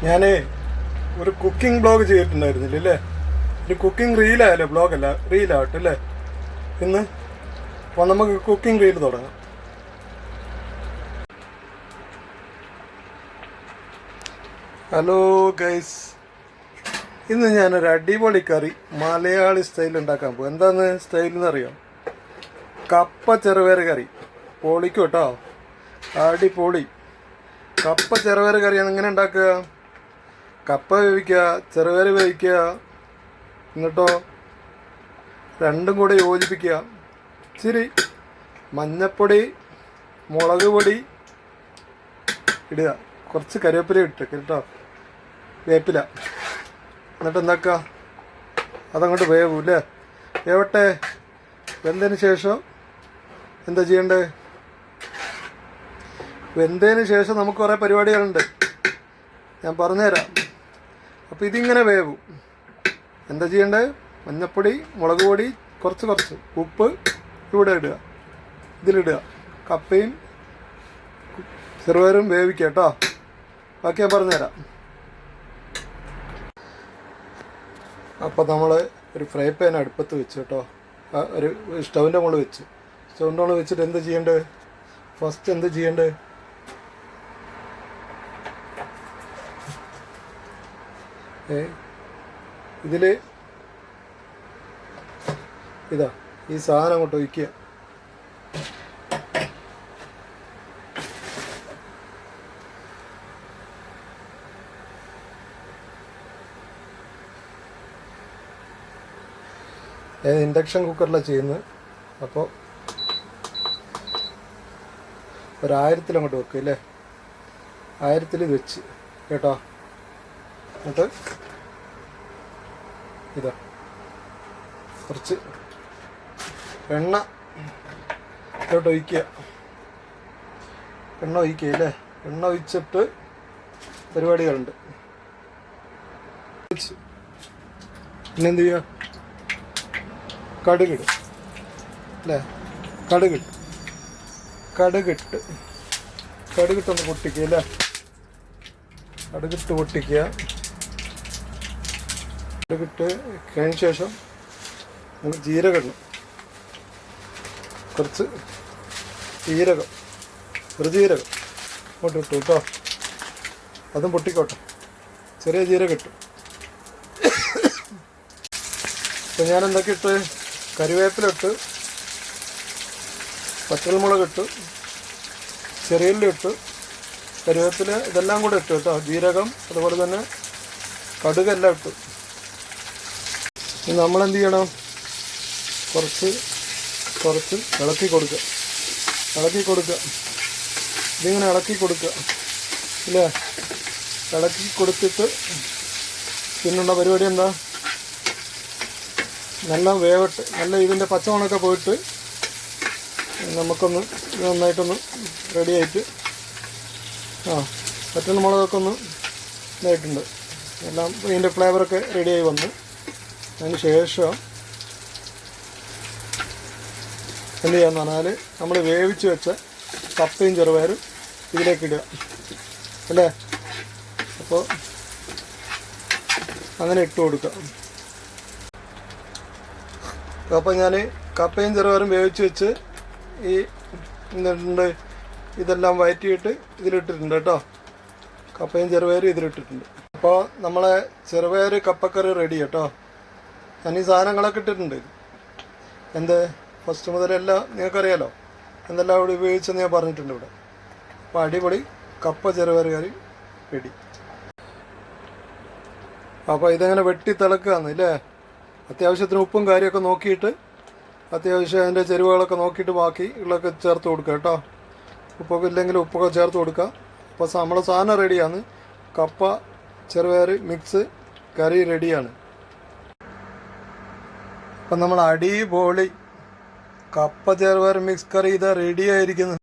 ഞാൻ ഒരു cooking blog ചെയ്തിട്ടുണ്ടായിരുന്നില്ല അല്ലേ? ഒരു കുക്കിംഗ് റീലായല്ലേ, ബ്ലോഗല്ല റീലാവട്ടെ അല്ലേ ഇന്ന്. അപ്പോൾ നമുക്ക് കുക്കിംഗ് റീൽ തുടങ്ങാം. ഹലോ ഗൈസ്, ഇന്ന് ഞാനൊരു അടിപൊളി കറി മലയാളി സ്റ്റൈൽ ഉണ്ടാക്കാൻ പോകും. എന്താന്ന് സ്റ്റൈൽ എന്നറിയാം? കപ്പ ചെറുപയർ കറി. പൊളിക്കും കേട്ടോ, അടിപൊളി കപ്പ ചെറുപയർ കറിയാണ്. എങ്ങനെ ഉണ്ടാക്കുക? കപ്പ വേവിക്കുക, ചെറുപയർ വേവിക്കുക, എന്നിട്ടോ രണ്ടും കൂടെ യോജിപ്പിക്കുക. ഇച്ചിരി മഞ്ഞപ്പൊടി, മുളക് പൊടി ഇടുക, കുറച്ച് കറിവേപ്പില ഇട്ട് കേട്ടോ, വേപ്പില. എന്നിട്ട് എന്താക്കുക, അതങ്ങോട്ട് വേവൂല്ലേ, വേവട്ടെ. വെന്തതിന് ശേഷം എന്താ ചെയ്യേണ്ടത്? വെന്തതിന് ശേഷം നമുക്ക് കുറേ പരിപാടികളുണ്ട്, ഞാൻ പറഞ്ഞുതരാം. അപ്പോൾ ഇതിങ്ങനെ വേവും. എന്താ ചെയ്യേണ്ടത്? മഞ്ഞപ്പൊടി, മുളക് പൊടി, കുറച്ച് ഉപ്പ് ഇവിടെ ഇടുക, ഇതിലിടുക. കപ്പയും ചെറുപയറും വേവിക്കുക കേട്ടോ. ബാക്കി ഞാൻ പറഞ്ഞുതരാം. അപ്പോൾ നമ്മൾ ഒരു ഫ്രൈ പാൻ അടുപ്പത്ത് വെച്ച് കേട്ടോ, ഒരു സ്റ്റൗവിൻ്റെ മുകളിൽ വെച്ച്. സ്റ്റൗവിൻ്റെ മുകളിൽ വെച്ചിട്ട് എന്താ ചെയ്യേണ്ടത്? ഫസ്റ്റ് എന്താ ചെയ്യേണ്ടത്? ഇതിൽ ഇതാ ഈ സാധനം അങ്ങോട്ട് ഒഴിക്കുക. ഇൻഡക്ഷൻ കുക്കറിലാണ് ചെയ്യുന്നത്. അപ്പോൾ 1000 അങ്ങോട്ട് വെക്കുക അല്ലേ? 1000 ഇത് വെച്ച് കേട്ടോ. എന്നിട്ട് ഇതാ കുറച്ച് എണ്ണ ഇതോട്ട് ഒഴിക്കുക. എണ്ണ ഒഴിക്കുക അല്ലേ? എണ്ണ ഒഴിച്ചിട്ട് പരിപാടികളുണ്ട്. പിന്നെന്ത് ചെയ്യുക? കടുകിടും അല്ലേ? കടുകിട്ടൊന്ന് പൊട്ടിക്കുക അല്ലേ? കടുകിട്ട് പൊട്ടിക്കുക. കടുകിട്ട് കഴിഞ്ഞ ശേഷം നമുക്ക് ജീരകം ഇടണം. കുറച്ച് ജീരകം, ചെറുജീരകം ഇങ്ങോട്ട് ഇട്ടു കേട്ടോ. അതും പൊട്ടിക്കോട്ടെ. ചെറിയ ജീരകം ഇട്ടു. അപ്പം ഞാൻ എന്തൊക്കെ ഇട്ട്? കറിവേപ്പിലിട്ട്, പച്ചമുളക് ഇട്ട്, ചെറിയുള്ളി ഇട്ട്, കറിവേപ്പില ഇതെല്ലാം കൂടെ ഇട്ടു കേട്ടോ. ജീരകം അതുപോലെ തന്നെ കടുകെല്ലാം ഇട്ടു. ഇനി നമ്മളെന്ത് ചെയ്യണം? കുറച്ച് ഇളക്കി കൊടുക്കുക. ഇതിങ്ങനെ ഇളക്കി കൊടുക്കുക ഇല്ലേ? ഇളക്കി കൊടുത്തിട്ട് പിന്നുള്ള പരിപാടി എന്താ? നല്ല വേവട്ട്, നല്ല ഇതിൻ്റെ പച്ചമണമൊക്കെ പോയിട്ട് നമുക്കൊന്ന് നന്നായിട്ടൊന്ന് റെഡിയായിട്ട് പച്ചമുളകൊക്കെ ഒന്ന് ഇതായിട്ടുണ്ട്. എല്ലാം ഇതിൻ്റെ ഫ്ലേവറൊക്കെ റെഡിയായി വന്നു. അതിന് ശേഷം എന്ത് ചെയ്യാന്ന് പറഞ്ഞാൽ നമ്മൾ വേവിച്ച് വെച്ച കപ്പയും ചെറുപയറും ഇതിലേക്ക് ഇടുക അല്ലേ? അപ്പോൾ അങ്ങനെ ഇട്ട് കൊടുക്കുക. അപ്പോൾ ഞാൻ കപ്പയും ചെറുപയറും വേവിച്ച് വെച്ച് ഈ എന്തുണ്ട് ഇതെല്ലാം വഴറ്റിയിട്ട് ഇതിലിട്ടിട്ടുണ്ട് കേട്ടോ. കപ്പയും ചെറുപയറും ഇതിലിട്ടിട്ടുണ്ട്. അപ്പോൾ നമ്മളെ ചെറുപയർ കപ്പക്കറി റെഡി കേട്ടോ. ഞാൻ ഈ സാധനങ്ങളൊക്കെ ഇട്ടിട്ടുണ്ട്. എന്ത് ഫസ്റ്റ് മുതലെല്ലാം നിങ്ങൾക്കറിയാലോ, എന്തെല്ലാം ഇവിടെ ഉപയോഗിച്ചെന്ന് ഞാൻ പറഞ്ഞിട്ടുണ്ട് ഇവിടെ. അപ്പോൾ അടിപൊളി കപ്പ ചെറുപയർ കറി റെഡി. അപ്പോൾ ഇതെങ്ങനെ വെട്ടി തിളക്കുകയാണ് ഇല്ലേ? അത്യാവശ്യത്തിന് ഉപ്പും കാര്യമൊക്കെ നോക്കിയിട്ട്, അത്യാവശ്യം അതിൻ്റെ ചെരുവകളൊക്കെ നോക്കിയിട്ട് ബാക്കി ഉള്ളതൊക്കെ ചേർത്ത് കൊടുക്കുക കേട്ടോ. ഉപ്പൊക്കെ ഇല്ലെങ്കിൽ ഉപ്പൊക്കെ ചേർത്ത് കൊടുക്കുക. അപ്പോൾ നമ്മളെ സാധനം റെഡിയാണ്. കപ്പ ചെറുപയർ മിക്സ് കറി റെഡിയാണ്. അപ്പം നമ്മൾ അടിപൊളി കപ്പ ചെറുപയർ മിക്സ് കറി ഇതാ റെഡി ആയിരിക്കുന്നു.